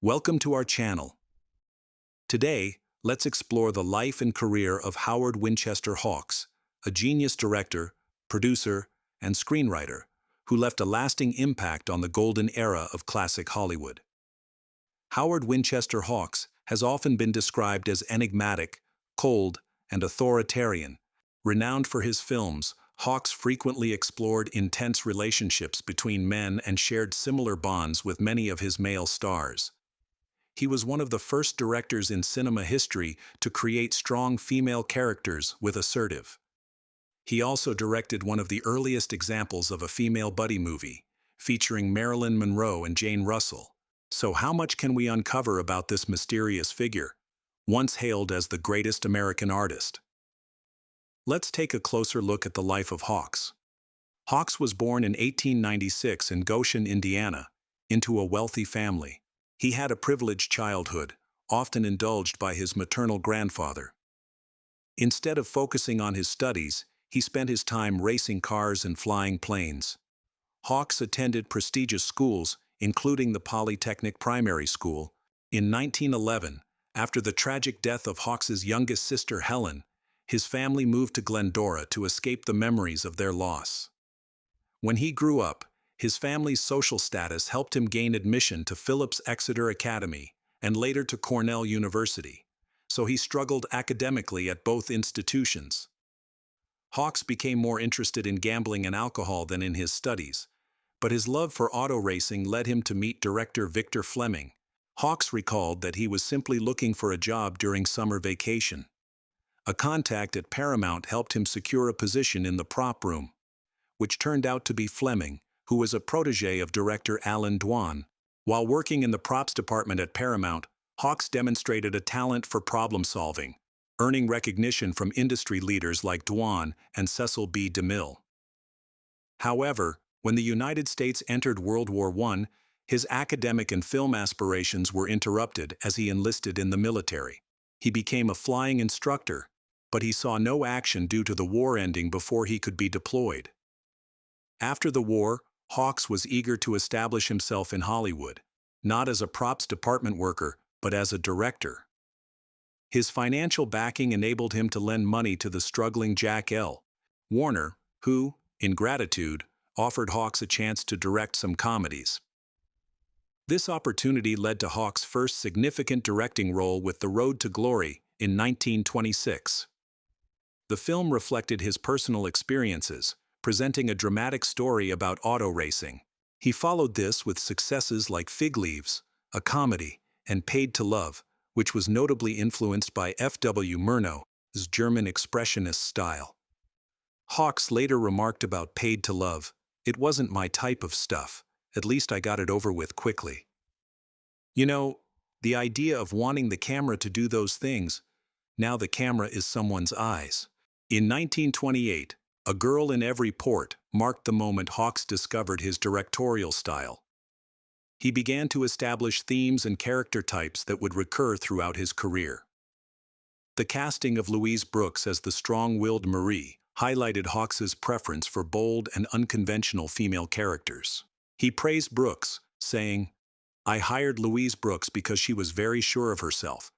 Welcome to our channel. Today, let's explore the life and career of Howard Winchester Hawks, a genius director, producer, and screenwriter who left a lasting impact on the golden era of classic Hollywood. Howard Winchester Hawks has often been described as enigmatic, cold, and authoritarian. Renowned for his films, Hawks frequently explored intense relationships between men and shared similar bonds with many of his male stars. He was one of the first directors in cinema history to create strong female characters with assertive. He also directed one of the earliest examples of a female buddy movie, featuring Marilyn Monroe and Jane Russell. So how much can we uncover about this mysterious figure, once hailed as the greatest American artist? Let's take a closer look at the life of Hawks. Hawks was born in 1896 in Goshen, Indiana, into a wealthy family. He had a privileged childhood, often indulged by his maternal grandfather. Instead of focusing on his studies, he spent his time racing cars and flying planes. Hawks attended prestigious schools, including the Polytechnic Primary School. In 1911, after the tragic death of Hawks's youngest sister Helen, his family moved to Glendora to escape the memories of their loss. When he grew up, his family's social status helped him gain admission to Phillips Exeter Academy and later to Cornell University, so he struggled academically at both institutions. Hawks became more interested in gambling and alcohol than in his studies, but his love for auto racing led him to meet director Victor Fleming. Hawks recalled that he was simply looking for a job during summer vacation. A contact at Paramount helped him secure a position in the prop room, which turned out to be Fleming, who was a protege of director Alan Dwan. While working in the props department at Paramount, Hawks demonstrated a talent for problem-solving, earning recognition from industry leaders like Dwan and Cecil B. DeMille. However, when the United States entered World War I, his academic and film aspirations were interrupted as he enlisted in the military. He became a flying instructor, but he saw no action due to the war ending before he could be deployed. After the war, Hawks was eager to establish himself in Hollywood, not as a props department worker, but as a director. His financial backing enabled him to lend money to the struggling Jack L. Warner, who, in gratitude, offered Hawks a chance to direct some comedies. This opportunity led to Hawks' first significant directing role with The Road to Glory in 1926. The film reflected his personal experiences, presenting a dramatic story about auto racing. He followed this with successes like Fig Leaves, a comedy, and Paid to Love, which was notably influenced by F.W. Murnau's German expressionist style. Hawks later remarked about Paid to Love, "It wasn't my type of stuff, at least I got it over with quickly." You know, the idea of wanting the camera to do those things, now the camera is someone's eyes. In 1928, A Girl in Every Port marked the moment Hawks discovered his directorial style. He began to establish themes and character types that would recur throughout his career. The casting of Louise Brooks as the strong-willed Marie highlighted Hawks's preference for bold and unconventional female characters. He praised Brooks, saying, "I hired Louise Brooks because she was very sure of herself.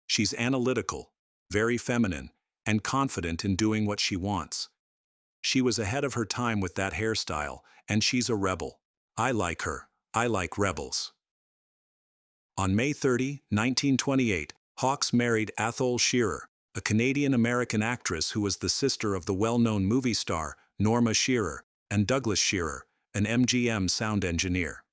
She's analytical, very feminine, and confident in doing what she wants. She was ahead of her time with that hairstyle, and she's a rebel. I like her. I like rebels." On May 30, 1928, Hawks married Athol Shearer, a Canadian-American actress who was the sister of the well-known movie star Norma Shearer and Douglas Shearer, an MGM sound engineer.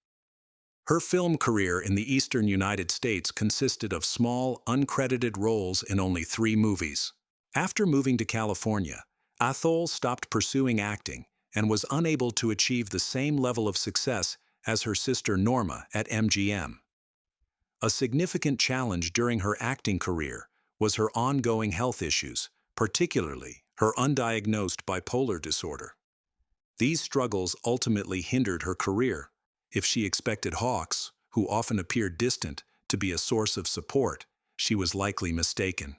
Her film career in the eastern United States consisted of small, uncredited roles in only 3 movies. After moving to California, Athol stopped pursuing acting and was unable to achieve the same level of success as her sister Norma at MGM. A significant challenge during her acting career was her ongoing health issues, particularly her undiagnosed bipolar disorder. These struggles ultimately hindered her career. If she expected Hawks, who often appeared distant, to be a source of support, she was likely mistaken.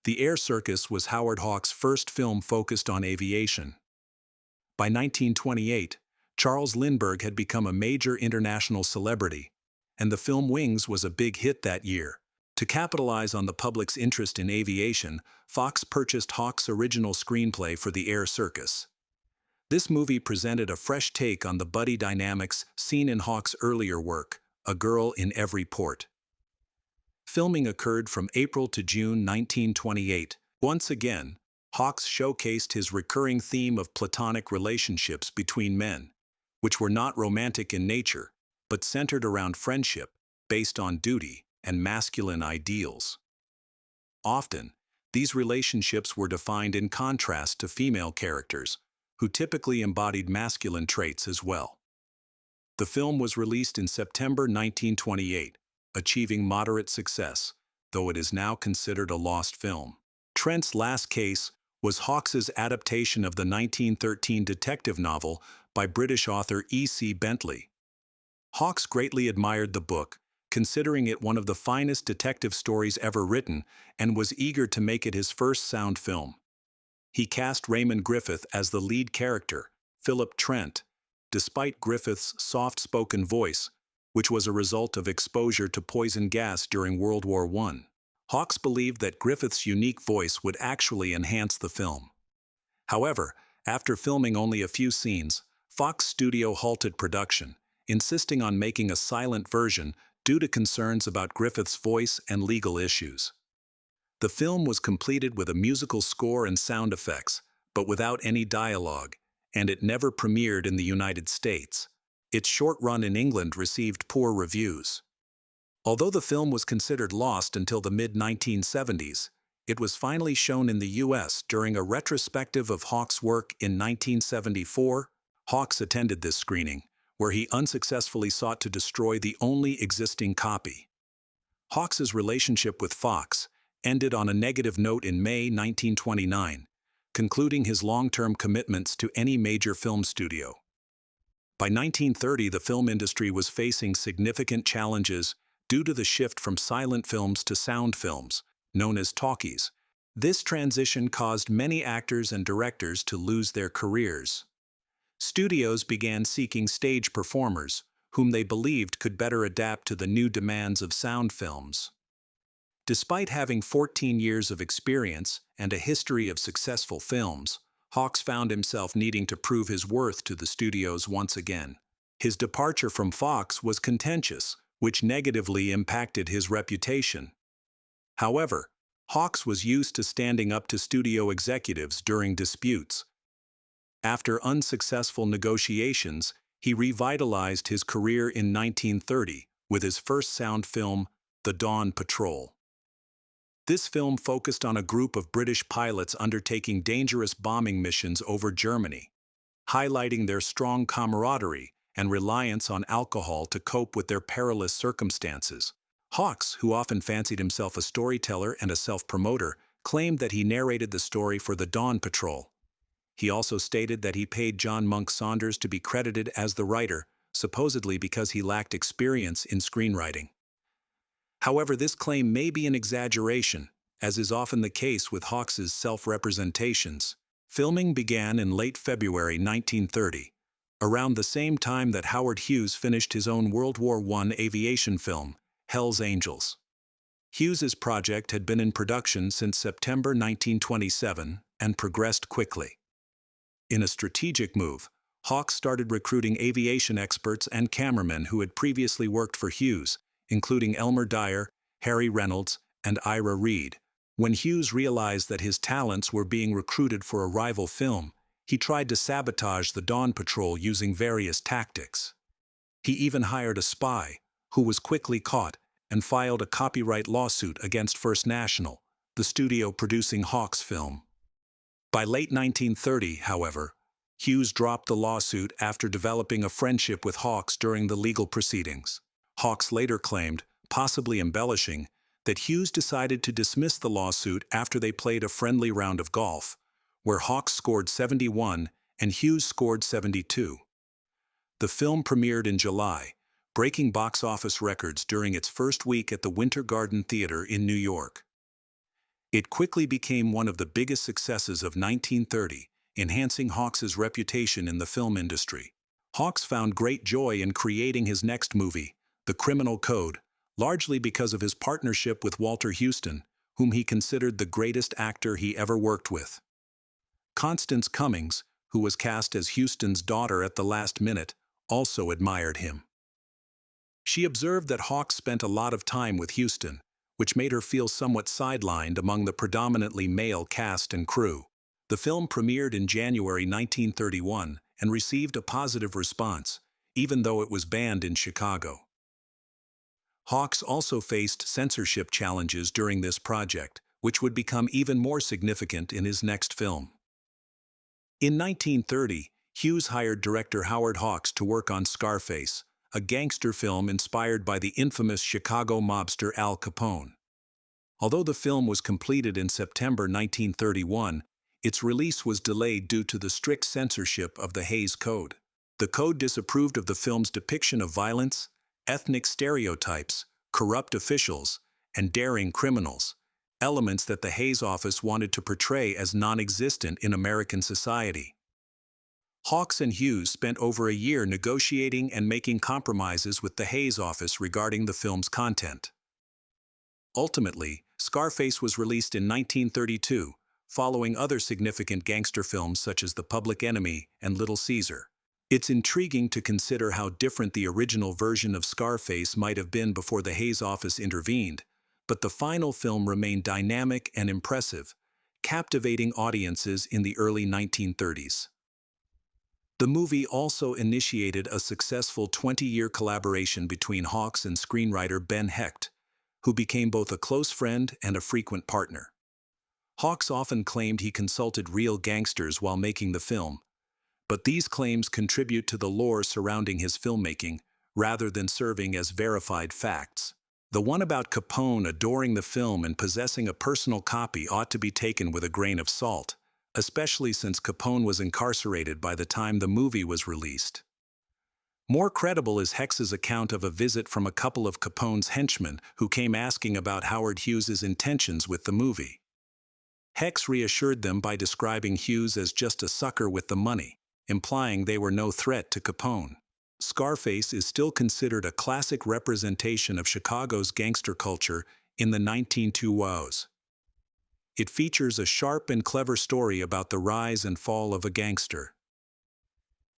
The Air Circus was Howard Hawks' first film focused on aviation. By 1928, Charles Lindbergh had become a major international celebrity, and the film Wings was a big hit that year. To capitalize on the public's interest in aviation, Fox purchased Hawks' original screenplay for the Air Circus. This movie presented a fresh take on the buddy dynamics seen in Hawks' earlier work, A Girl in Every Port. Filming occurred from April to June 1928. Once again, Hawks showcased his recurring theme of platonic relationships between men, which were not romantic in nature, but centered around friendship, based on duty and masculine ideals. Often, these relationships were defined in contrast to female characters, who typically embodied masculine traits as well. The film was released in September 1928, achieving moderate success, though it is now considered a lost film. Trent's Last Case was Hawks's adaptation of the 1913 detective novel by British author E.C. Bentley. Hawks greatly admired the book, considering it one of the finest detective stories ever written, and was eager to make it his first sound film. He cast Raymond Griffith as the lead character, Philip Trent, despite Griffith's soft-spoken voice, which was a result of exposure to poison gas during World War I. Hawks believed that Griffith's unique voice would actually enhance the film. However, after filming only a few scenes, Fox Studio halted production, insisting on making a silent version due to concerns about Griffith's voice and legal issues. The film was completed with a musical score and sound effects, but without any dialogue, and it never premiered in the United States. Its short run in England received poor reviews. Although the film was considered lost until the mid-1970s, it was finally shown in the U.S. during a retrospective of Hawks' work in 1974. Hawks attended this screening, where he unsuccessfully sought to destroy the only existing copy. Hawks's relationship with Fox ended on a negative note in May 1929, concluding his long-term commitments to any major film studio. By 1930, the film industry was facing significant challenges due to the shift from silent films to sound films, known as talkies. This transition caused many actors and directors to lose their careers. Studios began seeking stage performers, whom they believed could better adapt to the new demands of sound films. Despite having 14 years of experience and a history of successful films, Hawks found himself needing to prove his worth to the studios once again. His departure from Fox was contentious, which negatively impacted his reputation. However, Hawks was used to standing up to studio executives during disputes. After unsuccessful negotiations, he revitalized his career in 1930 with his first sound film, The Dawn Patrol. This film focused on a group of British pilots undertaking dangerous bombing missions over Germany, highlighting their strong camaraderie and reliance on alcohol to cope with their perilous circumstances. Hawks, who often fancied himself a storyteller and a self-promoter, claimed that he narrated the story for The Dawn Patrol. He also stated that he paid John Monk Saunders to be credited as the writer, supposedly because he lacked experience in screenwriting. However, this claim may be an exaggeration, as is often the case with Hawks's self-representations. Filming began in late February 1930, around the same time that Howard Hughes finished his own World War I aviation film, Hell's Angels. Hughes's project had been in production since September 1927 and progressed quickly. In a strategic move, Hawks started recruiting aviation experts and cameramen who had previously worked for Hughes, including Elmer Dyer, Harry Reynolds, and Ira Reid. When Hughes realized that his talents were being recruited for a rival film, he tried to sabotage the Dawn Patrol using various tactics. He even hired a spy, who was quickly caught and filed a copyright lawsuit against First National, the studio producing Hawks' film. By late 1930, however, Hughes dropped the lawsuit after developing a friendship with Hawks during the legal proceedings. Hawks later claimed, possibly embellishing, that Hughes decided to dismiss the lawsuit after they played a friendly round of golf, where Hawks scored 71 and Hughes scored 72. The film premiered in July, breaking box office records during its first week at the Winter Garden Theater in New York. It quickly became one of the biggest successes of 1930, enhancing Hawks's reputation in the film industry. Hawks found great joy in creating his next movie, The Criminal Code, largely because of his partnership with Walter Huston, whom he considered the greatest actor he ever worked with. Constance Cummings, who was cast as Huston's daughter at the last minute, also admired him. She observed that Hawks spent a lot of time with Huston, which made her feel somewhat sidelined among the predominantly male cast and crew. The film premiered in January 1931 and received a positive response, even though it was banned in Chicago. Hawks also faced censorship challenges during this project, which would become even more significant in his next film. In 1930, Hughes hired director Howard Hawks to work on Scarface, a gangster film inspired by the infamous Chicago mobster Al Capone. Although the film was completed in September 1931, its release was delayed due to the strict censorship of the Hays Code. The code disapproved of the film's depiction of violence, ethnic stereotypes, corrupt officials, and daring criminals, elements that the Hays office wanted to portray as non-existent in American society. Hawks and Hughes spent over a year negotiating and making compromises with the Hays office regarding the film's content. Ultimately, Scarface was released in 1932, following other significant gangster films such as The Public Enemy and Little Caesar. It's intriguing to consider how different the original version of Scarface might have been before the Hays office intervened, but the final film remained dynamic and impressive, captivating audiences in the early 1930s. The movie also initiated a successful 20-year collaboration between Hawks and screenwriter Ben Hecht, who became both a close friend and a frequent partner. Hawks often claimed he consulted real gangsters while making the film, but these claims contribute to the lore surrounding his filmmaking, rather than serving as verified facts. The one about Capone adoring the film and possessing a personal copy ought to be taken with a grain of salt, especially since Capone was incarcerated by the time the movie was released. More credible is Hecht's account of a visit from a couple of Capone's henchmen who came asking about Howard Hughes's intentions with the movie. Hecht reassured them by describing Hughes as just a sucker with the money, implying they were no threat to Capone. Scarface is still considered a classic representation of Chicago's gangster culture in the 1920s. It features a sharp and clever story about the rise and fall of a gangster.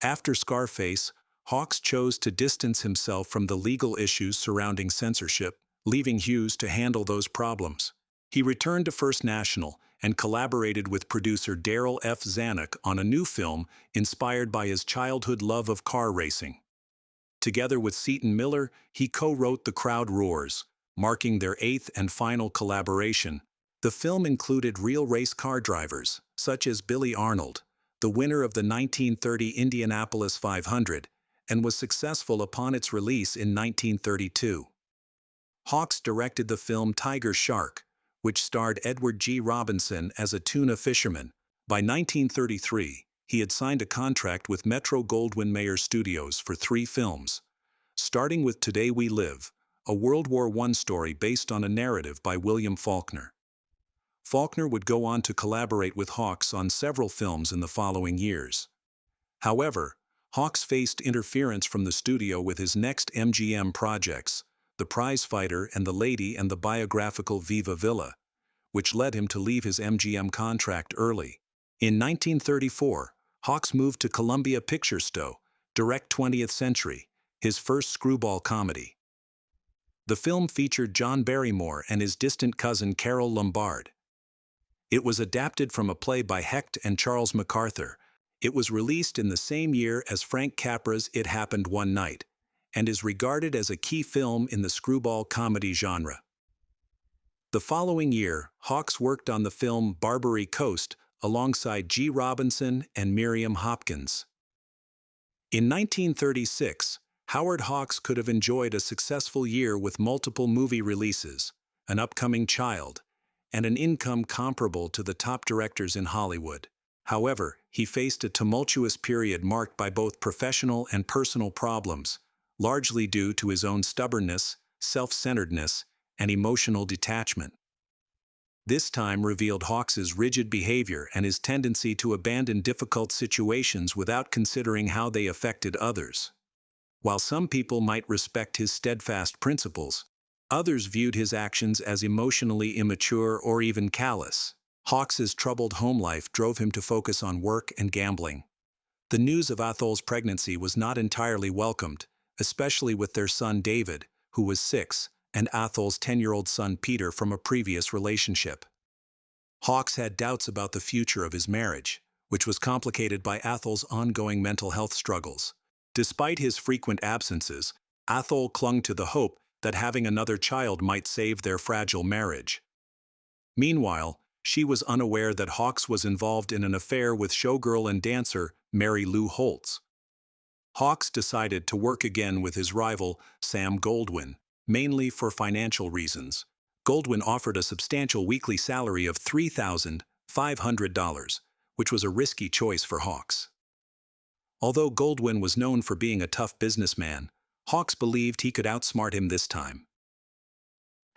After Scarface, Hawks chose to distance himself from the legal issues surrounding censorship, leaving Hughes to handle those problems. He returned to First National and collaborated with producer Darryl F. Zanuck on a new film inspired by his childhood love of car racing. Together with Seton Miller, he co-wrote The Crowd Roars, marking their 8th and final collaboration. The film included real race car drivers, such as Billy Arnold, the winner of the 1930 Indianapolis 500, and was successful upon its release in 1932. Hawks directed the film Tiger Shark, which starred Edward G. Robinson as a tuna fisherman. By 1933, he had signed a contract with Metro-Goldwyn-Mayer Studios for 3 films, starting with Today We Live, a World War I story based on a narrative by William Faulkner. Faulkner would go on to collaborate with Hawks on several films in the following years. However, Hawks faced interference from the studio with his next MGM projects, The Prizefighter and The Lady and the biographical Viva Villa, which led him to leave his MGM contract early. In 1934, Hawks moved to Columbia Pictures to direct 20th Century, his first screwball comedy. The film featured John Barrymore and his distant cousin Carole Lombard. It was adapted from a play by Hecht and Charles MacArthur. It was released in the same year as Frank Capra's It Happened One Night, and is regarded as a key film in the screwball comedy genre. The following year, Hawks worked on the film Barbary Coast alongside G. Robinson and Miriam Hopkins. In 1936, Howard Hawks could have enjoyed a successful year with multiple movie releases, an upcoming child, and an income comparable to the top directors in Hollywood. However, he faced a tumultuous period marked by both professional and personal problems, largely due to his own stubbornness, self-centeredness, and emotional detachment. This time revealed Hawks's rigid behavior and his tendency to abandon difficult situations without considering how they affected others. While some people might respect his steadfast principles, others viewed his actions as emotionally immature or even callous. Hawks's troubled home life drove him to focus on work and gambling. The news of Athol's pregnancy was not entirely welcomed, especially with their son David, who was 6, and Athol's 10-year-old son Peter from a previous relationship. Hawks had doubts about the future of his marriage, which was complicated by Athol's ongoing mental health struggles. Despite his frequent absences, Athol clung to the hope that having another child might save their fragile marriage. Meanwhile, she was unaware that Hawks was involved in an affair with showgirl and dancer Mary Lou Holtz. Hawks decided to work again with his rival, Sam Goldwyn, mainly for financial reasons. Goldwyn offered a substantial weekly salary of $3,500, which was a risky choice for Hawks. Although Goldwyn was known for being a tough businessman, Hawks believed he could outsmart him this time.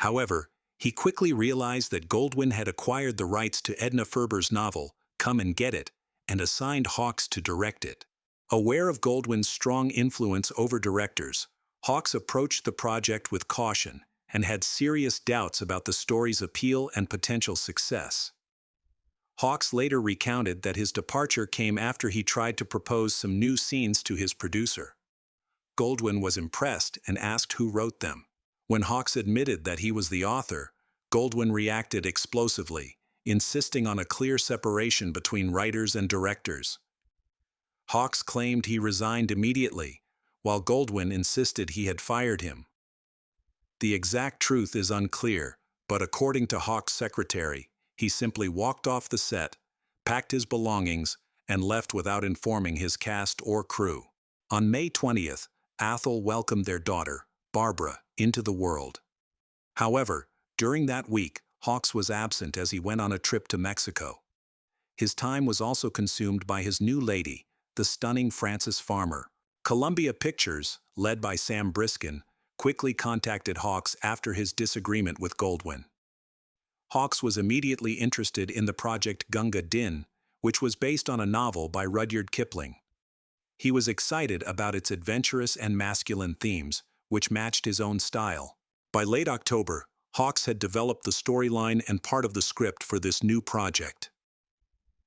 However, he quickly realized that Goldwyn had acquired the rights to Edna Ferber's novel, Come and Get It, and assigned Hawks to direct it. Aware of Goldwyn's strong influence over directors, Hawks approached the project with caution and had serious doubts about the story's appeal and potential success. Hawks later recounted that his departure came after he tried to propose some new scenes to his producer. Goldwyn was impressed and asked who wrote them. When Hawks admitted that he was the author, Goldwyn reacted explosively, insisting on a clear separation between writers and directors. Hawks claimed he resigned immediately, while Goldwyn insisted he had fired him. The exact truth is unclear, but according to Hawks' secretary, he simply walked off the set, packed his belongings, and left without informing his cast or crew. On May 20th, Athol welcomed their daughter, Barbara, into the world. However, during that week, Hawks was absent as he went on a trip to Mexico. His time was also consumed by his new lady, the stunning Frances Farmer. Columbia Pictures, led by Sam Briskin, quickly contacted Hawks after his disagreement with Goldwyn. Hawks was immediately interested in the project Gunga Din, which was based on a novel by Rudyard Kipling. He was excited about its adventurous and masculine themes, which matched his own style. By late October, Hawks had developed the storyline and part of the script for this new project.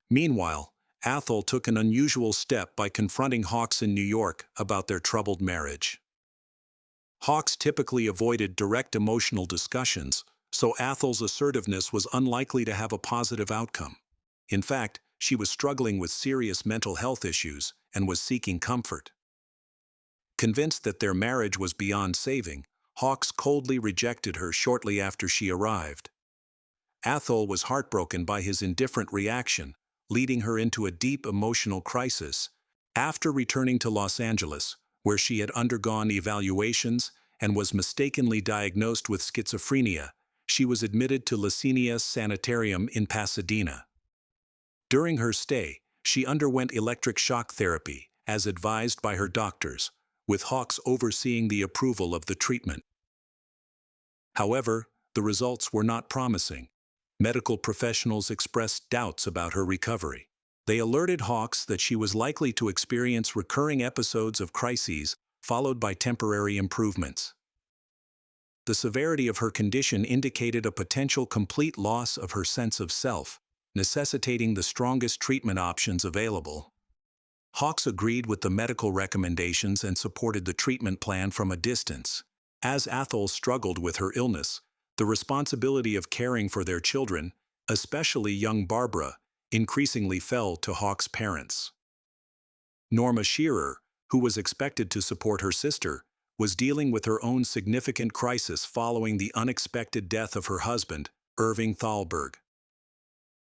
Meanwhile, Athol took an unusual step by confronting Hawks in New York about their troubled marriage. Hawks typically avoided direct emotional discussions, so Athol's assertiveness was unlikely to have a positive outcome. In fact, she was struggling with serious mental health issues and was seeking comfort. Convinced that their marriage was beyond saving, Hawks coldly rejected her shortly after she arrived. Athol was heartbroken by his indifferent reaction, leading her into a deep emotional crisis. After returning to Los Angeles, where she had undergone evaluations and was mistakenly diagnosed with schizophrenia, she was admitted to Lacenia Sanitarium in Pasadena. During her stay, she underwent electric shock therapy, as advised by her doctors, with Hawks overseeing the approval of the treatment. However, the results were not promising. Medical professionals expressed doubts about her recovery. They alerted Hawks that she was likely to experience recurring episodes of crises, followed by temporary improvements. The severity of her condition indicated a potential complete loss of her sense of self, necessitating the strongest treatment options available. Hawks agreed with the medical recommendations and supported the treatment plan from a distance. As Athol struggled with her illness, the responsibility of caring for their children, especially young Barbara, increasingly fell to Hawks' parents. Norma Shearer, who was expected to support her sister, was dealing with her own significant crisis following the unexpected death of her husband, Irving Thalberg.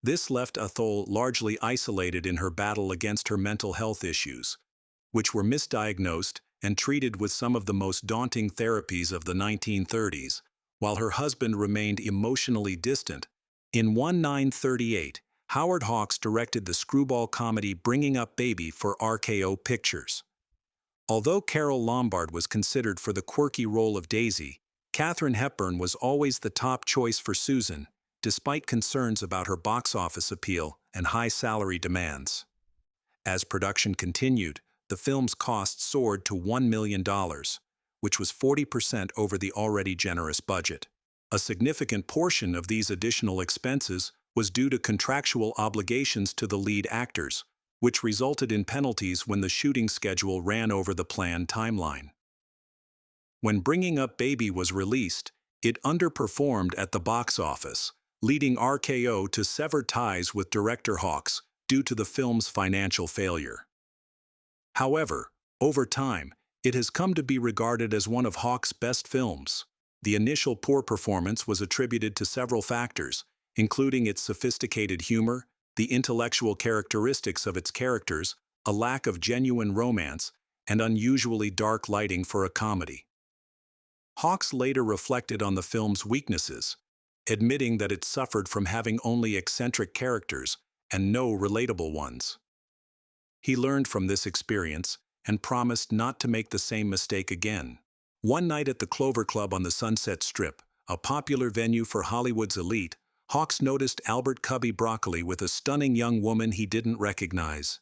This left Athol largely isolated in her battle against her mental health issues, which were misdiagnosed and treated with some of the most daunting therapies of the 1930s, while her husband remained emotionally distant. In 1938, Howard Hawks directed the screwball comedy Bringing Up Baby for RKO Pictures. Although Carole Lombard was considered for the quirky role of Daisy, Katharine Hepburn was always the top choice for Susan, despite concerns about her box office appeal and high salary demands. As production continued, the film's cost soared to $1 million, which was 40% over the already generous budget. A significant portion of these additional expenses was due to contractual obligations to the lead actors, which resulted in penalties when the shooting schedule ran over the planned timeline. When Bringing Up Baby was released, it underperformed at the box office, leading RKO to sever ties with director Hawks due to the film's financial failure. However, over time, it has come to be regarded as one of Hawks' best films. The initial poor performance was attributed to several factors, including its sophisticated humor, the intellectual characteristics of its characters, a lack of genuine romance, and unusually dark lighting for a comedy. Hawks later reflected on the film's weaknesses, admitting that it suffered from having only eccentric characters and no relatable ones. He learned from this experience and promised not to make the same mistake again. One night at the Clover Club on the Sunset Strip, a popular venue for Hollywood's elite, Hawks noticed Albert Cubby Broccoli with a stunning young woman he didn't recognize.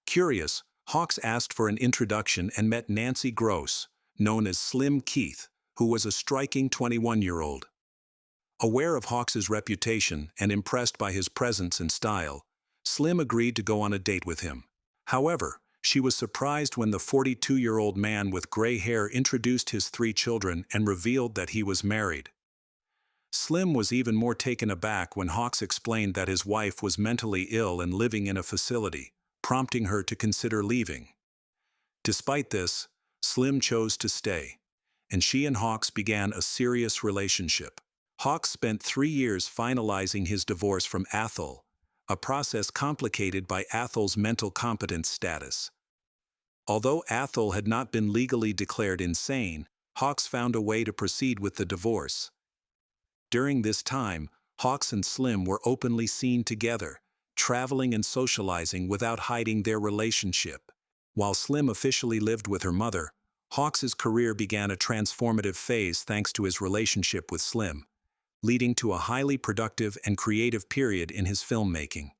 Curious, Hawks asked for an introduction and met Nancy Gross, known as Slim Keith, who was a striking 21-year-old. Aware of Hawks's reputation and impressed by his presence and style, Slim agreed to go on a date with him. However, she was surprised when the 42-year-old man with gray hair introduced his 3 children and revealed that he was married. Slim was even more taken aback when Hawks explained that his wife was mentally ill and living in a facility, prompting her to consider leaving. Despite this, Slim chose to stay, and she and Hawks began a serious relationship. Hawks spent 3 years finalizing his divorce from Athol, a process complicated by Athol's mental competence status. Although Athol had not been legally declared insane, Hawks found a way to proceed with the divorce. During this time, Hawks and Slim were openly seen together, traveling and socializing without hiding their relationship. While Slim officially lived with her mother, Hawks's career began a transformative phase thanks to his relationship with Slim, leading to a highly productive and creative period in his filmmaking.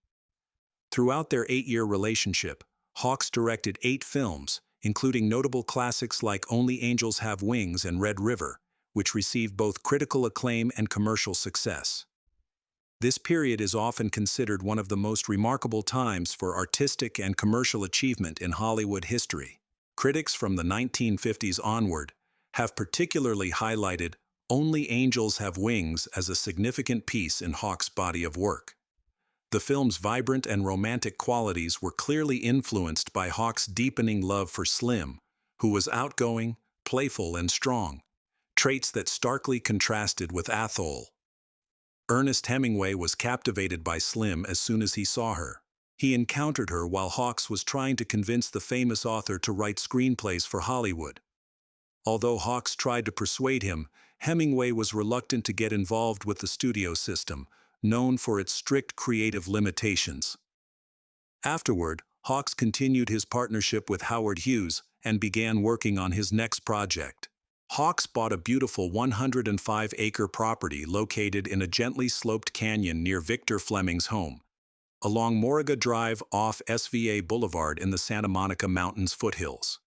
Throughout their 8-year relationship, Hawks directed 8 films, including notable classics like Only Angels Have Wings and Red River, which received both critical acclaim and commercial success. This period is often considered one of the most remarkable times for artistic and commercial achievement in Hollywood history. Critics from the 1950s onward have particularly highlighted Only Angels Have Wings as a significant piece in Hawks' body of work. The film's vibrant and romantic qualities were clearly influenced by Hawks' deepening love for Slim, who was outgoing, playful, and strong, traits that starkly contrasted with Athol. Ernest Hemingway was captivated by Slim as soon as he saw her. He encountered her while Hawks was trying to convince the famous author to write screenplays for Hollywood. Although Hawks tried to persuade him, Hemingway was reluctant to get involved with the studio system, known for its strict creative limitations. Afterward, Hawks continued his partnership with Howard Hughes and began working on his next project. Hawks bought a beautiful 105-acre property located in a gently sloped canyon near Victor Fleming's home, along Moraga Drive off SVA Boulevard in the Santa Monica Mountains foothills.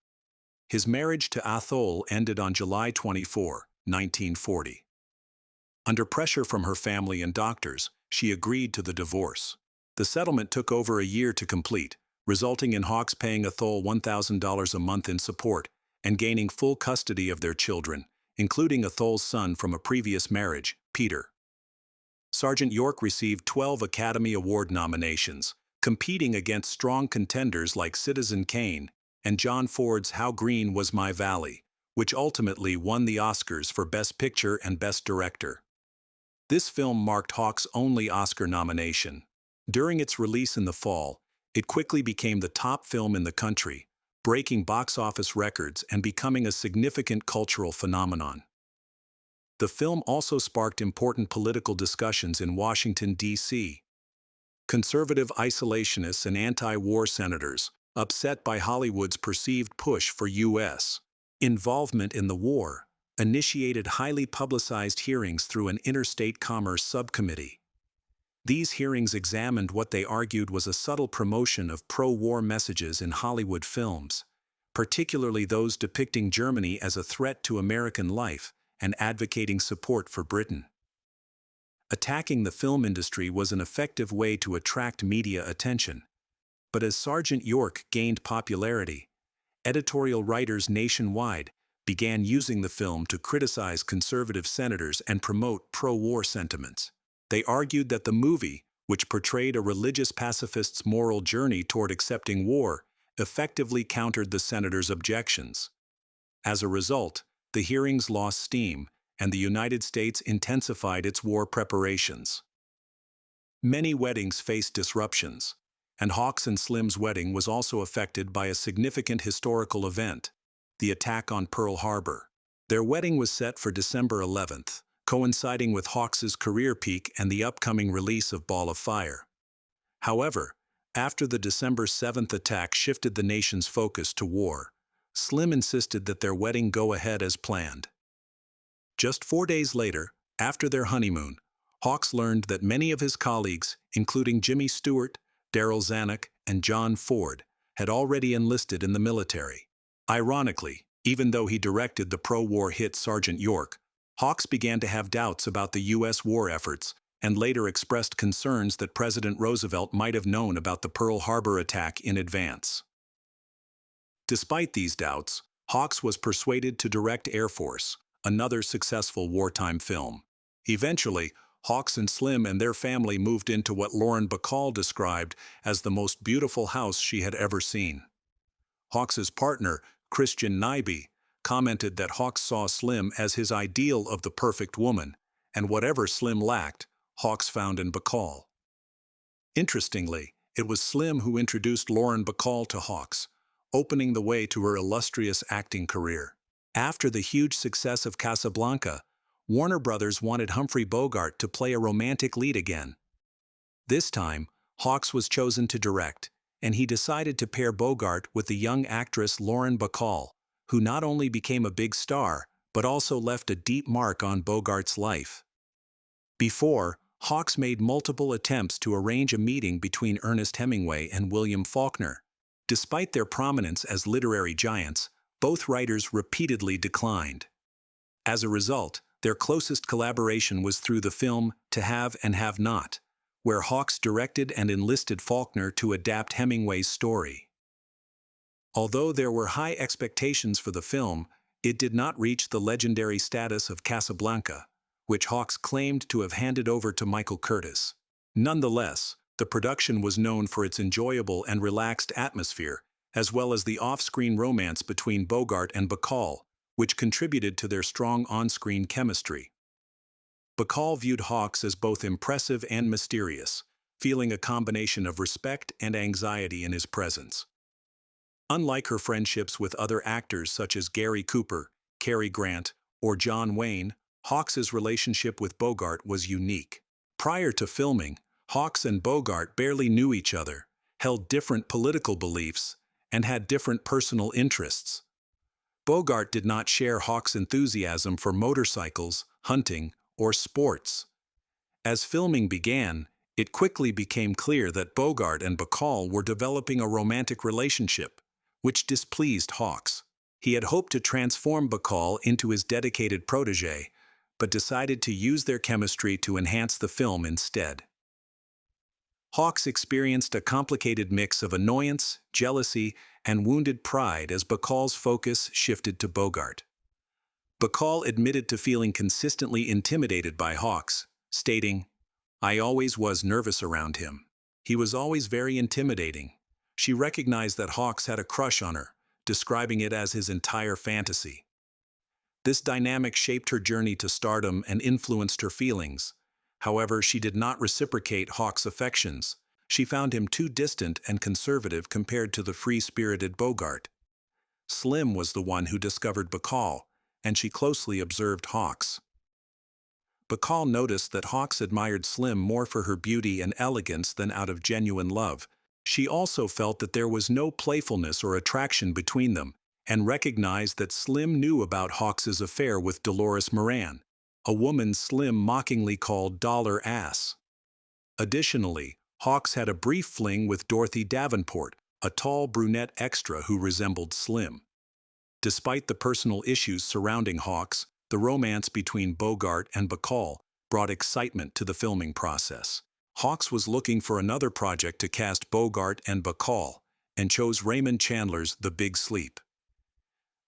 His marriage to Athol ended on July 24, 1940. Under pressure from her family and doctors, she agreed to the divorce. The settlement took over a year to complete, resulting in Hawks paying Athol $1,000 a month in support and gaining full custody of their children, including Athol's son from a previous marriage, Peter. Sergeant York received 12 Academy Award nominations, competing against strong contenders like Citizen Kane and John Ford's How Green Was My Valley, which ultimately won the Oscars for Best Picture and Best Director. This film marked Hawks' only Oscar nomination. During its release in the fall, it quickly became the top film in the country, breaking box office records and becoming a significant cultural phenomenon. The film also sparked important political discussions in Washington, D.C. Conservative isolationists and anti-war senators, upset by Hollywood's perceived push for U.S. involvement in the war, initiated highly publicized hearings through an interstate commerce subcommittee. These hearings examined what they argued was a subtle promotion of pro-war messages in Hollywood films, particularly those depicting Germany as a threat to American life and advocating support for Britain. Attacking the film industry was an effective way to attract media attention. But as Sergeant York gained popularity, editorial writers nationwide began using the film to criticize conservative senators and promote pro-war sentiments. They argued that the movie, which portrayed a religious pacifist's moral journey toward accepting war, effectively countered the senators' objections. As a result, the hearings lost steam, and the United States intensified its war preparations. Many weddings faced disruptions, and Hawks and Slim's wedding was also affected by a significant historical event, the attack on Pearl Harbor. Their wedding was set for December 11th, coinciding with Hawks's career peak and the upcoming release of Ball of Fire. However, after the December 7th attack shifted the nation's focus to war, Slim insisted that their wedding go ahead as planned. Just 4 days later, after their honeymoon, Hawks learned that many of his colleagues, including Jimmy Stewart, Daryl Zanuck, and John Ford, had already enlisted in the military. Ironically, even though he directed the pro-war hit Sergeant York, Hawks began to have doubts about the U.S. war efforts and later expressed concerns that President Roosevelt might have known about the Pearl Harbor attack in advance. Despite these doubts, Hawks was persuaded to direct Air Force, another successful wartime film. Eventually, Hawks and Slim and their family moved into what Lauren Bacall described as the most beautiful house she had ever seen. Hawks's partner, Christian Nyby, commented that Hawks saw Slim as his ideal of the perfect woman, and whatever Slim lacked, Hawks found in Bacall. Interestingly, it was Slim who introduced Lauren Bacall to Hawks, opening the way to her illustrious acting career. After the huge success of Casablanca, Warner Brothers wanted Humphrey Bogart to play a romantic lead again. This time, Hawks was chosen to direct, and he decided to pair Bogart with the young actress Lauren Bacall, who not only became a big star, but also left a deep mark on Bogart's life. Before, Hawks made multiple attempts to arrange a meeting between Ernest Hemingway and William Faulkner. Despite their prominence as literary giants, both writers repeatedly declined. As a result, their closest collaboration was through the film To Have and Have Not, where Hawks directed and enlisted Faulkner to adapt Hemingway's story. Although there were high expectations for the film, it did not reach the legendary status of Casablanca, which Hawks claimed to have handed over to Michael Curtiz. Nonetheless, the production was known for its enjoyable and relaxed atmosphere, as well as the off-screen romance between Bogart and Bacall, which contributed to their strong on-screen chemistry. Bacall viewed Hawks as both impressive and mysterious, feeling a combination of respect and anxiety in his presence. Unlike her friendships with other actors such as Gary Cooper, Cary Grant, or John Wayne, Hawks's relationship with Bogart was unique. Prior to filming, Hawks and Bogart barely knew each other, held different political beliefs, and had different personal interests. Bogart did not share Hawks' enthusiasm for motorcycles, hunting, or sports. As filming began, it quickly became clear that Bogart and Bacall were developing a romantic relationship, which displeased Hawks. He had hoped to transform Bacall into his dedicated protege, but decided to use their chemistry to enhance the film instead. Hawks experienced a complicated mix of annoyance, jealousy, and wounded pride as Bacall's focus shifted to Bogart. Bacall admitted to feeling consistently intimidated by Hawks, stating, "I always was nervous around him. He was always very intimidating." She recognized that Hawks had a crush on her, describing it as his entire fantasy. This dynamic shaped her journey to stardom and influenced her feelings. However, she did not reciprocate Hawks' affections. She found him too distant and conservative compared to the free-spirited Bogart. Slim was the one who discovered Bacall, and she closely observed Hawks. Bacall noticed that Hawks admired Slim more for her beauty and elegance than out of genuine love. She also felt that there was no playfulness or attraction between them, and recognized that Slim knew about Hawks' affair with Dolores Moran, a woman Slim mockingly called Dollar Ass. Additionally, Hawks had a brief fling with Dorothy Davenport, a tall brunette extra who resembled Slim. Despite the personal issues surrounding Hawks, the romance between Bogart and Bacall brought excitement to the filming process. Hawks was looking for another project to cast Bogart and Bacall, and chose Raymond Chandler's The Big Sleep.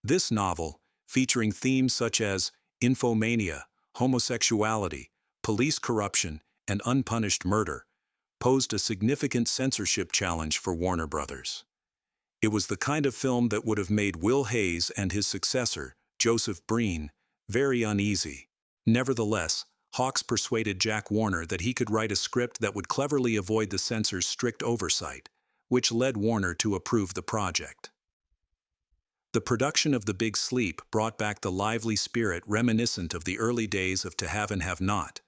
This novel, featuring themes such as infomania, homosexuality, police corruption, and unpunished murder, posed a significant censorship challenge for Warner Brothers. It was the kind of film that would have made Will Hayes and his successor, Joseph Breen, very uneasy. Nevertheless, Hawks persuaded Jack Warner that he could write a script that would cleverly avoid the censor's strict oversight, which led Warner to approve the project. The production of The Big Sleep brought back the lively spirit reminiscent of the early days of To Have and Have Not,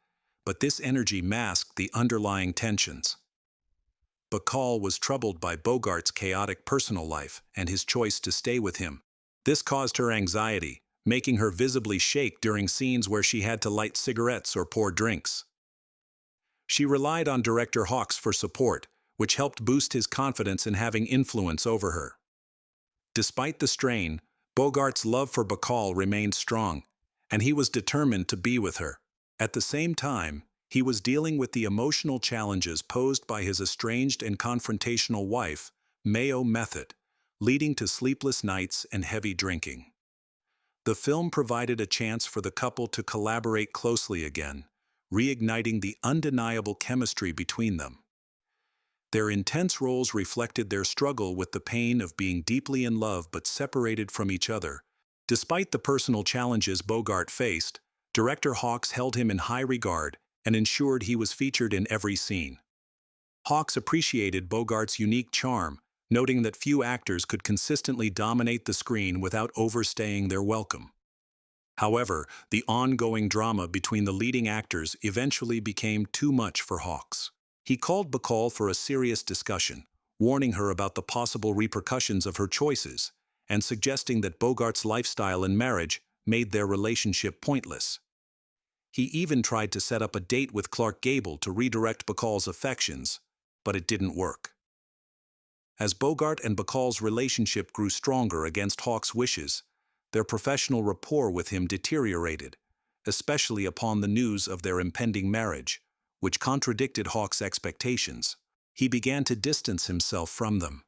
but this energy masked the underlying tensions. Bacall was troubled by Bogart's chaotic personal life and his choice to stay with him. This caused her anxiety, making her visibly shake during scenes where she had to light cigarettes or pour drinks. She relied on director Hawks for support, which helped boost his confidence in having influence over her. Despite the strain, Bogart's love for Bacall remained strong, and he was determined to be with her. At the same time, he was dealing with the emotional challenges posed by his estranged and confrontational wife, Mayo Method, leading to sleepless nights and heavy drinking. The film provided a chance for the couple to collaborate closely again, reigniting the undeniable chemistry between them. Their intense roles reflected their struggle with the pain of being deeply in love but separated from each other. Despite the personal challenges Bogart faced, director Hawks held him in high regard and ensured he was featured in every scene. Hawks appreciated Bogart's unique charm, noting that few actors could consistently dominate the screen without overstaying their welcome. However, the ongoing drama between the leading actors eventually became too much for Hawks. He called Bacall for a serious discussion, warning her about the possible repercussions of her choices, and suggesting that Bogart's lifestyle and marriage made their relationship pointless. He even tried to set up a date with Clark Gable to redirect Bacall's affections, but it didn't work. As Bogart and Bacall's relationship grew stronger against Hawks' wishes, their professional rapport with him deteriorated, especially upon the news of their impending marriage, which contradicted Hawks' expectations. He began to distance himself from them.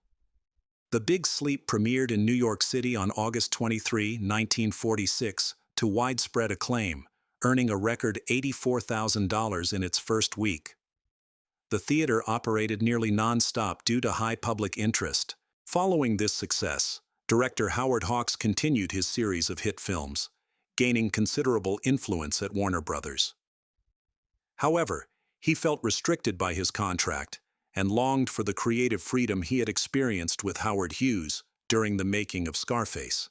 The Big Sleep premiered in New York City on August 23, 1946, to widespread acclaim, earning a record $84,000 in its first week. The theater operated nearly non-stop due to high public interest. Following this success, director Howard Hawks continued his series of hit films, gaining considerable influence at Warner Brothers. However, he felt restricted by his contract and longed for the creative freedom he had experienced with Howard Hughes during the making of Scarface.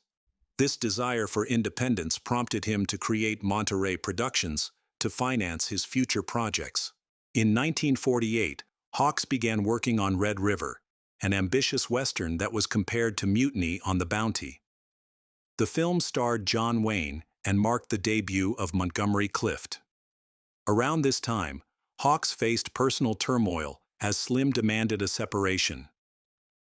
This desire for independence prompted him to create Monterey Productions to finance his future projects. In 1948, Hawks began working on Red River, an ambitious western that was compared to Mutiny on the Bounty. The film starred John Wayne and marked the debut of Montgomery Clift. Around this time, Hawks faced personal turmoil as Slim demanded a separation.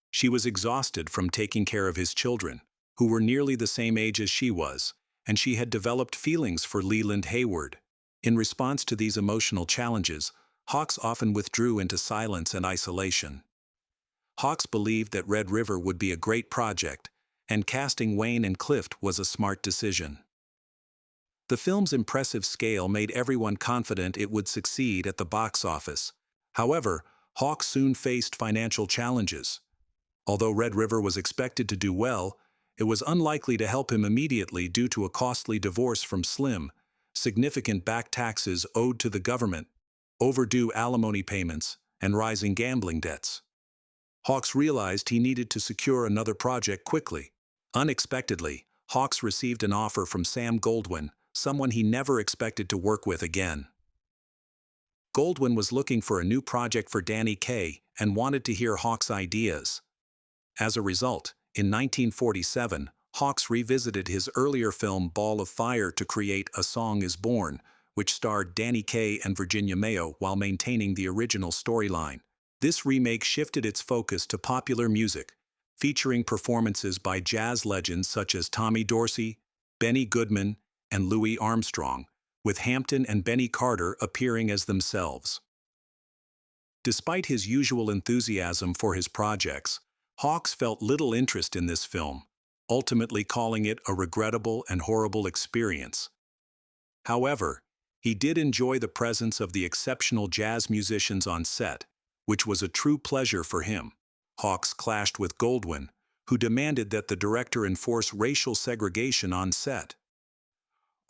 She was exhausted from taking care of his children, who were nearly the same age as she was, and she had developed feelings for Leland Hayward. In response to these emotional challenges, Hawks often withdrew into silence and isolation. Hawks believed that Red River would be a great project, and casting Wayne and Clift was a smart decision. The film's impressive scale made everyone confident it would succeed at the box office. However, Hawks soon faced financial challenges. Although Red River was expected to do well, it was unlikely to help him immediately due to a costly divorce from Slim, significant back taxes owed to the government, overdue alimony payments, and rising gambling debts. Hawks realized he needed to secure another project quickly. Unexpectedly, Hawks received an offer from Sam Goldwyn, someone he never expected to work with again. Goldwyn was looking for a new project for Danny Kaye and wanted to hear Hawks' ideas. As a result, in 1947, Hawks revisited his earlier film Ball of Fire to create A Song Is Born, which starred Danny Kaye and Virginia Mayo while maintaining the original storyline. This remake shifted its focus to popular music, featuring performances by jazz legends such as Tommy Dorsey, Benny Goodman, and Louis Armstrong, with Hampton and Benny Carter appearing as themselves. Despite his usual enthusiasm for his projects, Hawks felt little interest in this film, ultimately calling it a regrettable and horrible experience. However, he did enjoy the presence of the exceptional jazz musicians on set, which was a true pleasure for him. Hawks clashed with Goldwyn, who demanded that the director enforce racial segregation on set.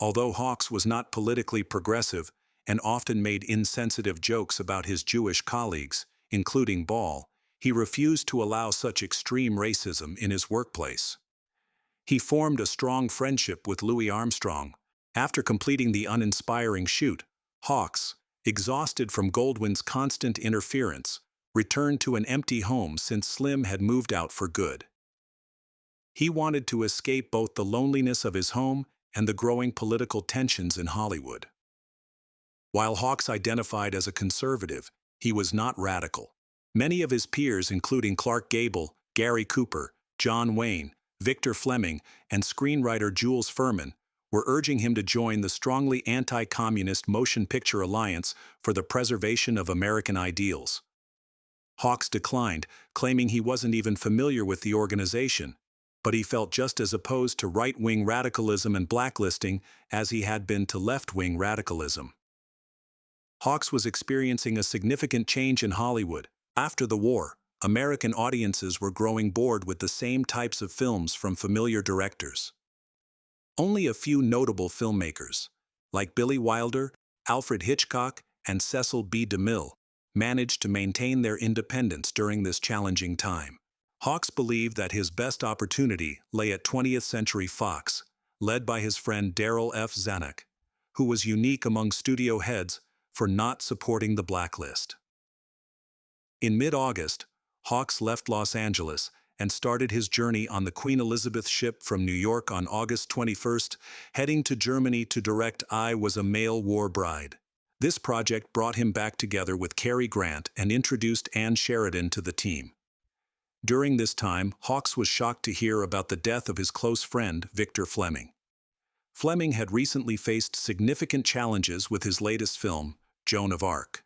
Although Hawks was not politically progressive and often made insensitive jokes about his Jewish colleagues, including Ball, he refused to allow such extreme racism in his workplace. He formed a strong friendship with Louis Armstrong. After completing the uninspiring shoot, Hawks, exhausted from Goldwyn's constant interference, returned to an empty home since Slim had moved out for good. He wanted to escape both the loneliness of his home and the growing political tensions in Hollywood. While Hawks identified as a conservative, he was not radical. Many of his peers, including Clark Gable, Gary Cooper, John Wayne, Victor Fleming, and screenwriter Jules Furman, were urging him to join the strongly anti-communist Motion Picture Alliance for the Preservation of American Ideals. Hawks declined, claiming he wasn't even familiar with the organization, but he felt just as opposed to right-wing radicalism and blacklisting as he had been to left-wing radicalism. Hawks was experiencing a significant change in Hollywood. After the war, American audiences were growing bored with the same types of films from familiar directors. Only a few notable filmmakers, like Billy Wilder, Alfred Hitchcock, and Cecil B. DeMille, managed to maintain their independence during this challenging time. Hawks believed that his best opportunity lay at 20th Century Fox, led by his friend Darryl F. Zanuck, who was unique among studio heads for not supporting the blacklist. In mid-August, Hawks left Los Angeles and started his journey on the Queen Elizabeth ship from New York on August 21st, heading to Germany to direct I Was a Male War Bride. This project brought him back together with Cary Grant and introduced Anne Sheridan to the team. During this time, Hawks was shocked to hear about the death of his close friend, Victor Fleming. Fleming had recently faced significant challenges with his latest film, Joan of Arc,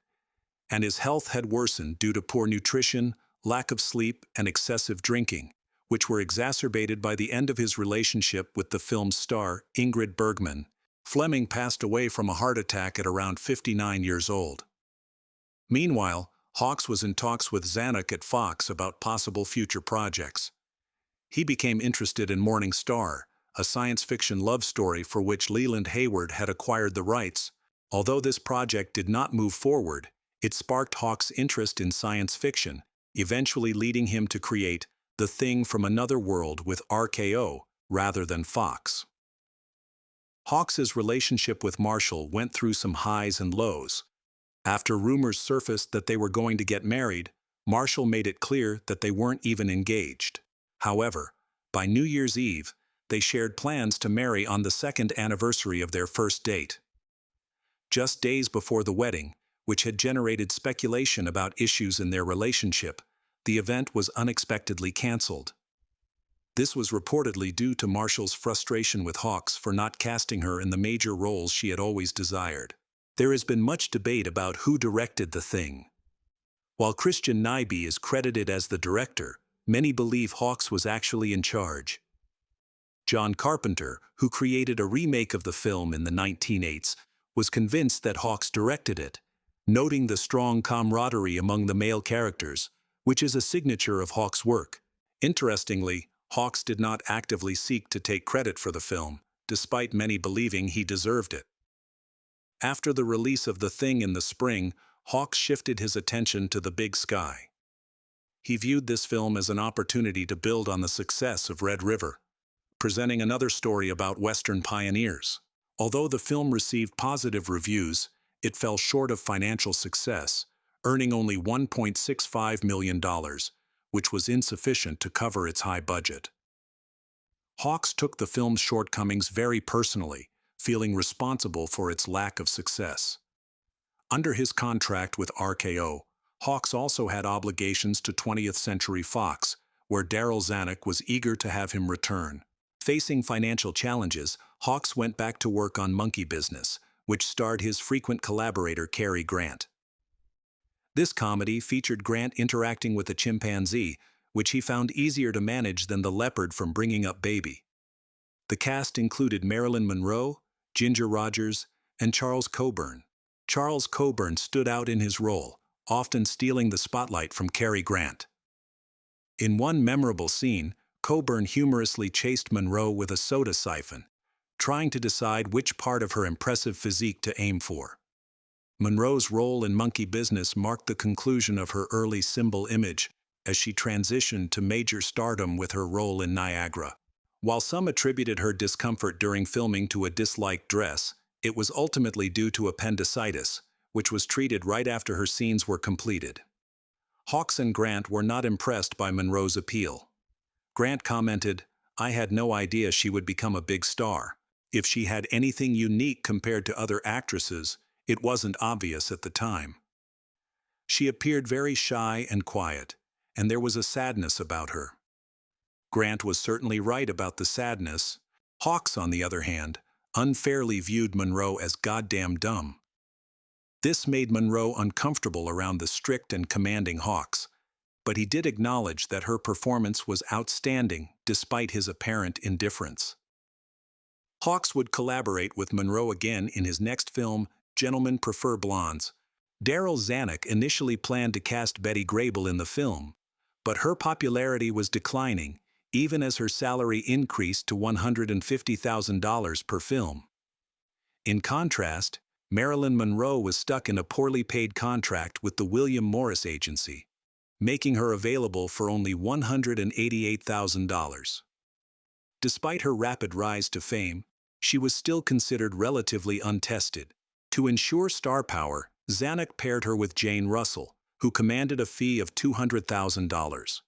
and his health had worsened due to poor nutrition, lack of sleep, and excessive drinking, which were exacerbated by the end of his relationship with the film's star, Ingrid Bergman. Fleming passed away from a heart attack at around 59 years old. Meanwhile, Hawks was in talks with Zanuck at Fox about possible future projects. He became interested in Morning Star, a science fiction love story for which Leland Hayward had acquired the rights. Although this project did not move forward, it sparked Hawks' interest in science fiction, eventually leading him to create The Thing from Another World with RKO rather than Fox. Hawks' relationship with Marshall went through some highs and lows. After rumors surfaced that they were going to get married, Marshall made it clear that they weren't even engaged. However, by New Year's Eve, they shared plans to marry on the second anniversary of their first date. Just days before the wedding, which had generated speculation about issues in their relationship, the event was unexpectedly canceled. This was reportedly due to Marshall's frustration with Hawks for not casting her in the major roles she had always desired. There has been much debate about who directed The Thing. While Christian Nyby is credited as the director, many believe Hawks was actually in charge. John Carpenter, who created a remake of the film in the 1980s, was convinced that Hawks directed it, noting the strong camaraderie among the male characters, which is a signature of Hawks' work. Interestingly, Hawks did not actively seek to take credit for the film, despite many believing he deserved it. After the release of The Thing in the spring, Hawks shifted his attention to The Big Sky. He viewed this film as an opportunity to build on the success of Red River, presenting another story about Western pioneers. Although the film received positive reviews, it fell short of financial success, earning only $1.65 million, which was insufficient to cover its high budget. Hawks took the film's shortcomings very personally, feeling responsible for its lack of success. Under his contract with RKO, Hawks also had obligations to 20th Century Fox, where Darryl Zanuck was eager to have him return. Facing financial challenges, Hawks went back to work on Monkey Business, which starred his frequent collaborator Cary Grant. This comedy featured Grant interacting with a chimpanzee, which he found easier to manage than the leopard from Bringing Up Baby. The cast included Marilyn Monroe, Ginger Rogers, and Charles Coburn. Charles Coburn stood out in his role, often stealing the spotlight from Cary Grant. In one memorable scene, Coburn humorously chased Monroe with a soda siphon, trying to decide which part of her impressive physique to aim for. Monroe's role in Monkey Business marked the conclusion of her early symbol image as she transitioned to major stardom with her role in Niagara. While some attributed her discomfort during filming to a disliked dress, it was ultimately due to appendicitis, which was treated right after her scenes were completed. Hawks and Grant were not impressed by Monroe's appeal. Grant commented, "I had no idea she would become a big star. If she had anything unique compared to other actresses, it wasn't obvious at the time. She appeared very shy and quiet, and there was a sadness about her." Grant was certainly right about the sadness. Hawks, on the other hand, unfairly viewed Monroe as goddamn dumb. This made Monroe uncomfortable around the strict and commanding Hawks, but he did acknowledge that her performance was outstanding despite his apparent indifference. Hawks would collaborate with Monroe again in his next film, Gentlemen Prefer Blondes. Darryl Zanuck initially planned to cast Betty Grable in the film, but her popularity was declining, even as her salary increased to $150,000 per film. In contrast, Marilyn Monroe was stuck in a poorly paid contract with the William Morris Agency, making her available for only $188,000. Despite her rapid rise to fame, she was still considered relatively untested. To ensure star power, Zanuck paired her with Jane Russell, who commanded a fee of $200,000.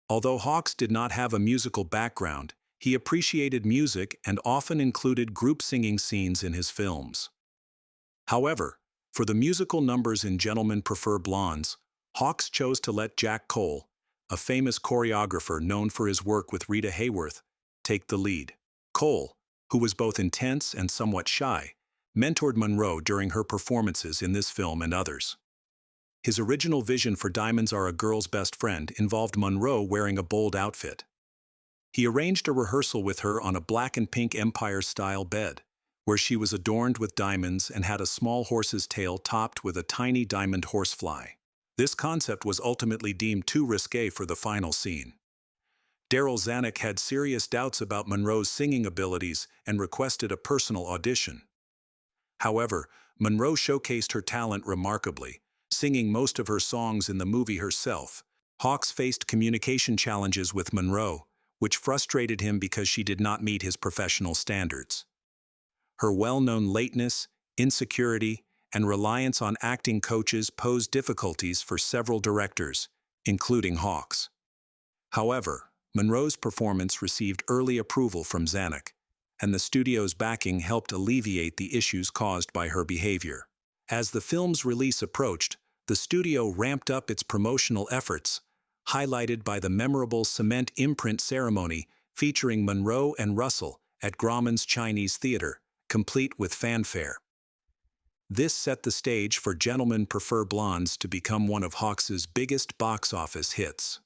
Although Hawks did not have a musical background, he appreciated music and often included group singing scenes in his films. However, for the musical numbers in Gentlemen Prefer Blondes, Hawks chose to let Jack Cole, a famous choreographer known for his work with Rita Hayworth, take the lead. Cole, who was both intense and somewhat shy, mentored Monroe during her performances in this film and others. His original vision for Diamonds Are a Girl's Best Friend involved Monroe wearing a bold outfit. He arranged a rehearsal with her on a black and pink Empire-style bed, where she was adorned with diamonds and had a small horse's tail topped with a tiny diamond horsefly. This concept was ultimately deemed too risque for the final scene. Darryl Zanuck had serious doubts about Monroe's singing abilities and requested a personal audition. However, Monroe showcased her talent remarkably, singing most of her songs in the movie herself. Hawks faced communication challenges with Monroe, which frustrated him because she did not meet his professional standards. Her well-known lateness, insecurity, and reliance on acting coaches posed difficulties for several directors, including Hawks. However, Monroe's performance received early approval from Zanuck, and the studio's backing helped alleviate the issues caused by her behavior. As the film's release approached, the studio ramped up its promotional efforts, highlighted by the memorable cement imprint ceremony featuring Monroe and Russell at Grauman's Chinese Theater, complete with fanfare. This set the stage for Gentlemen Prefer Blondes to become one of Hawks's biggest box office hits.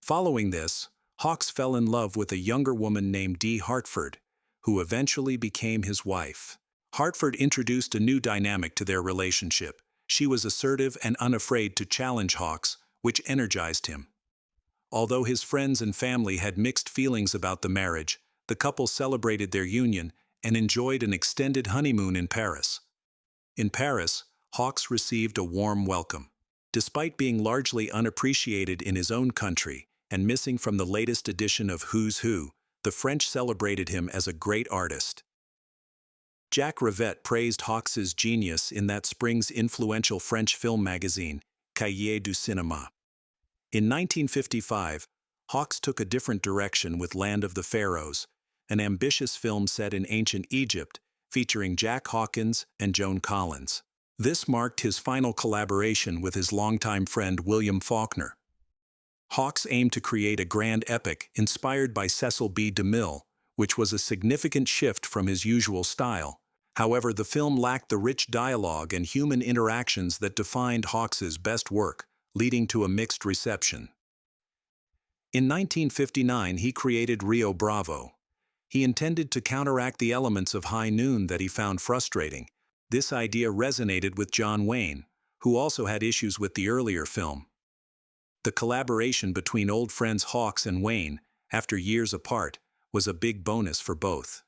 Following this, Hawks fell in love with a younger woman named Dee Hartford, who eventually became his wife. Hartford introduced a new dynamic to their relationship. She was assertive and unafraid to challenge Hawks, which energized him. Although his friends and family had mixed feelings about the marriage, the couple celebrated their union and enjoyed an extended honeymoon in Paris. In Paris, Hawks received a warm welcome. Despite being largely unappreciated in his own country and missing from the latest edition of Who's Who, the French celebrated him as a great artist. Jacques Rivette praised Hawks's genius in that spring's influential French film magazine, Cahiers du Cinéma. In 1955, Hawks took a different direction with Land of the Pharaohs, an ambitious film set in ancient Egypt, featuring Jack Hawkins and Joan Collins. This marked his final collaboration with his longtime friend William Faulkner. Hawks aimed to create a grand epic inspired by Cecil B. DeMille, which was a significant shift from his usual style. However, the film lacked the rich dialogue and human interactions that defined Hawks's best work, leading to a mixed reception. In 1959, he created Rio Bravo. He intended to counteract the elements of High Noon that he found frustrating. This idea resonated with John Wayne, who also had issues with the earlier film. The collaboration between old friends Hawks and Wayne, after years apart, was a big bonus for both.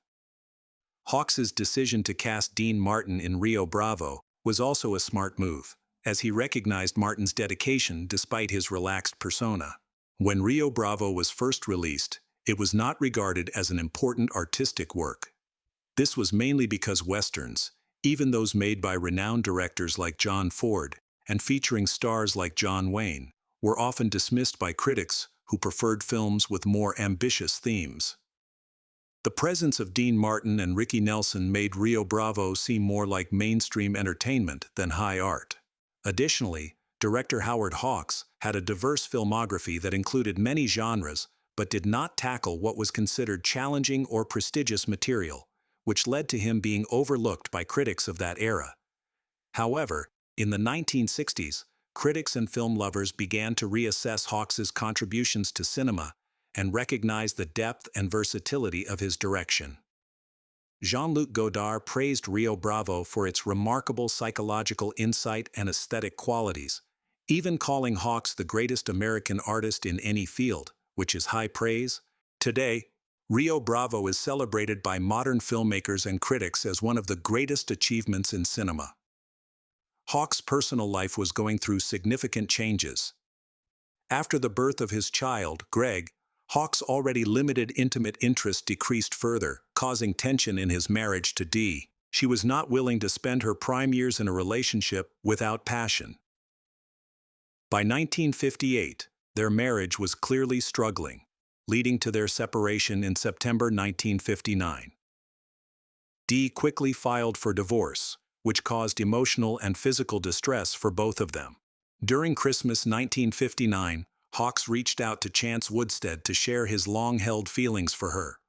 Hawks's decision to cast Dean Martin in Rio Bravo was also a smart move, as he recognized Martin's dedication despite his relaxed persona. When Rio Bravo was first released, it was not regarded as an important artistic work. This was mainly because Westerns, even those made by renowned directors like John Ford and featuring stars like John Wayne, were often dismissed by critics who preferred films with more ambitious themes. The presence of Dean Martin and Ricky Nelson made Rio Bravo seem more like mainstream entertainment than high art. Additionally, director Howard Hawks had a diverse filmography that included many genres but did not tackle what was considered challenging or prestigious material, which led to him being overlooked by critics of that era. However, in the 1960s, critics and film lovers began to reassess Hawks's contributions to cinema and recognize the depth and versatility of his direction. Jean-Luc Godard praised Rio Bravo for its remarkable psychological insight and aesthetic qualities, even calling Hawks the greatest American artist in any field, which is high praise. Today, Rio Bravo is celebrated by modern filmmakers and critics as one of the greatest achievements in cinema. Hawks' personal life was going through significant changes. After the birth of his child, Greg, Hawks' already limited intimate interest decreased further, causing tension in his marriage to Dee. She was not willing to spend her prime years in a relationship without passion. By 1958, their marriage was clearly struggling, leading to their separation in September 1959. Dee quickly filed for divorce, which caused emotional and physical distress for both of them. During Christmas 1959, Hawks reached out to Chance Woodstead to share his long-held feelings for her.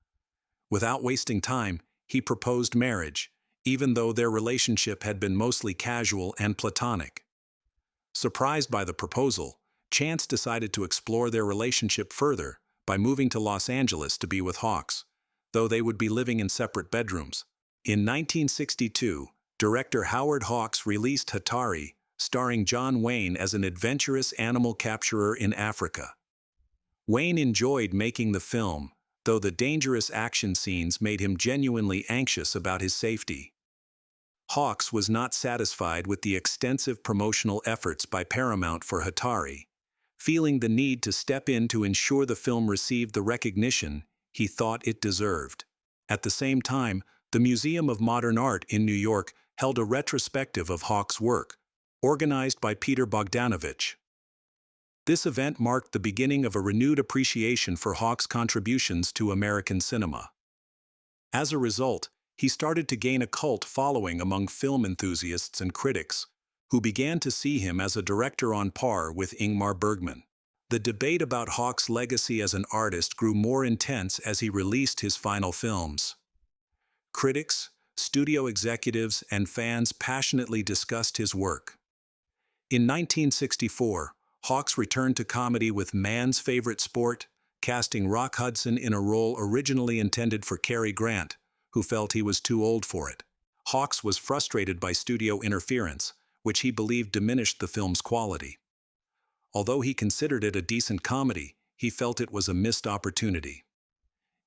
Without wasting time, he proposed marriage, even though their relationship had been mostly casual and platonic. Surprised by the proposal, Chance decided to explore their relationship further by moving to Los Angeles to be with Hawks, though they would be living in separate bedrooms. In 1962, director Howard Hawks released Hatari, starring John Wayne as an adventurous animal capturer in Africa. Wayne enjoyed making the film, though the dangerous action scenes made him genuinely anxious about his safety. Hawks was not satisfied with the extensive promotional efforts by Paramount for Hatari, feeling the need to step in to ensure the film received the recognition he thought it deserved. At the same time, the Museum of Modern Art in New York held a retrospective of Hawks' work, organized by Peter Bogdanovich. This event marked the beginning of a renewed appreciation for Hawks' contributions to American cinema. As a result, he started to gain a cult following among film enthusiasts and critics, who began to see him as a director on par with Ingmar Bergman. The debate about Hawks' legacy as an artist grew more intense as he released his final films. Critics, studio executives, and fans passionately discussed his work. In 1964, Hawks returned to comedy with Man's Favorite Sport, casting Rock Hudson in a role originally intended for Cary Grant, who felt he was too old for it. Hawks was frustrated by studio interference, which he believed diminished the film's quality. Although he considered it a decent comedy, he felt it was a missed opportunity.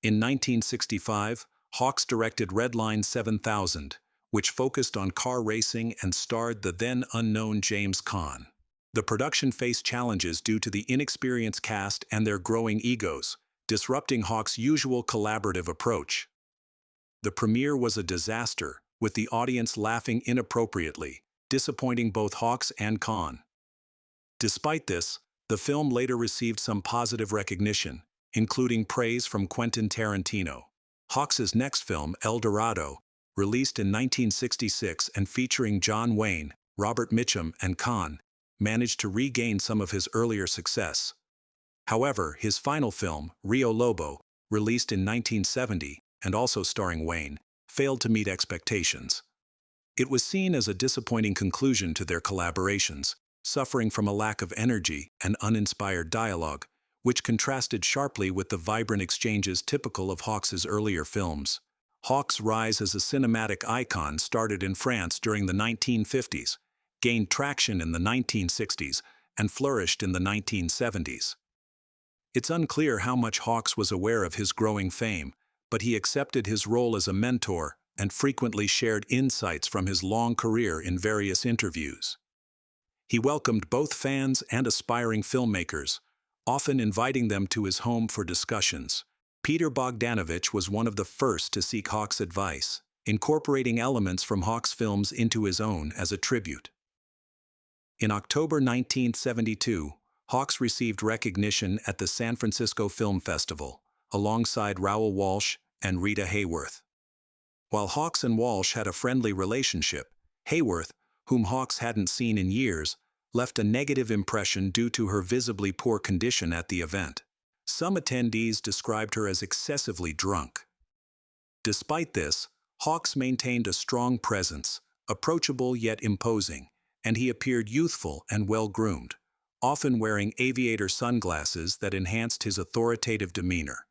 In 1965, Hawks directed Redline 7000, which focused on car racing and starred the then-unknown James Caan. The production faced challenges due to the inexperienced cast and their growing egos, disrupting Hawks' usual collaborative approach. The premiere was a disaster, with the audience laughing inappropriately, disappointing both Hawks and Caan. Despite this, the film later received some positive recognition, including praise from Quentin Tarantino. Hawks's next film, El Dorado, released in 1966 and featuring John Wayne, Robert Mitchum, and Khan, managed to regain some of his earlier success. However, his final film, Rio Lobo, released in 1970, and also starring Wayne, failed to meet expectations. It was seen as a disappointing conclusion to their collaborations, suffering from a lack of energy and uninspired dialogue, which contrasted sharply with the vibrant exchanges typical of Hawks's earlier films. Hawks' rise as a cinematic icon started in France during the 1950s, gained traction in the 1960s, and flourished in the 1970s. It's unclear how much Hawks was aware of his growing fame, but he accepted his role as a mentor and frequently shared insights from his long career in various interviews. He welcomed both fans and aspiring filmmakers, often inviting them to his home for discussions. Peter Bogdanovich was one of the first to seek Hawks' advice, incorporating elements from Hawks' films into his own as a tribute. In October 1972, Hawks received recognition at the San Francisco Film Festival, alongside Raoul Walsh and Rita Hayworth. While Hawks and Walsh had a friendly relationship, Hayworth, whom Hawks hadn't seen in years, left a negative impression due to her visibly poor condition at the event. Some attendees described her as excessively drunk. Despite this, Hawks maintained a strong presence, approachable yet imposing, and he appeared youthful and well-groomed, often wearing aviator sunglasses that enhanced his authoritative demeanor.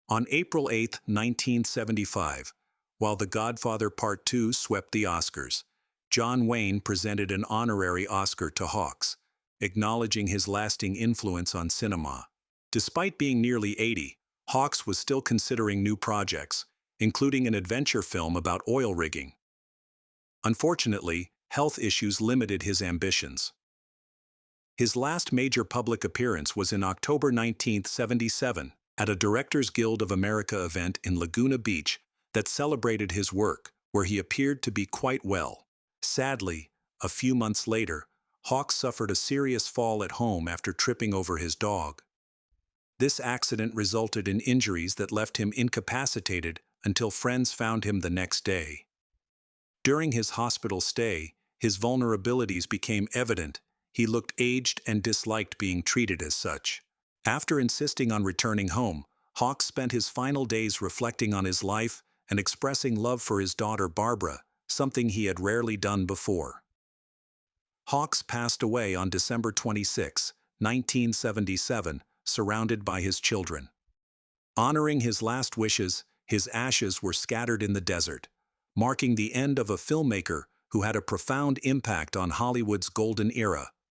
On April 8, 1975, while The Godfather Part II swept the Oscars, John Wayne presented an honorary Oscar to Hawks, acknowledging his lasting influence on cinema. Despite being nearly 80, Hawks was still considering new projects, including an adventure film about oil rigging. Unfortunately, health issues limited his ambitions. His last major public appearance was in October 1977 at a Directors Guild of America event in Laguna Beach that celebrated his work, where he appeared to be quite well. Sadly, a few months later, Hawks suffered a serious fall at home after tripping over his dog. This accident resulted in injuries that left him incapacitated until friends found him the next day. During his hospital stay, his vulnerabilities became evident. He looked aged and disliked being treated as such. After insisting on returning home, Hawks spent his final days reflecting on his life and expressing love for his daughter Barbara, something he had rarely done before. Hawks passed away on December 26, 1977, surrounded by his children. Honoring his last wishes, his ashes were scattered in the desert, marking the end of a filmmaker who had a profound impact on Hollywood's golden era.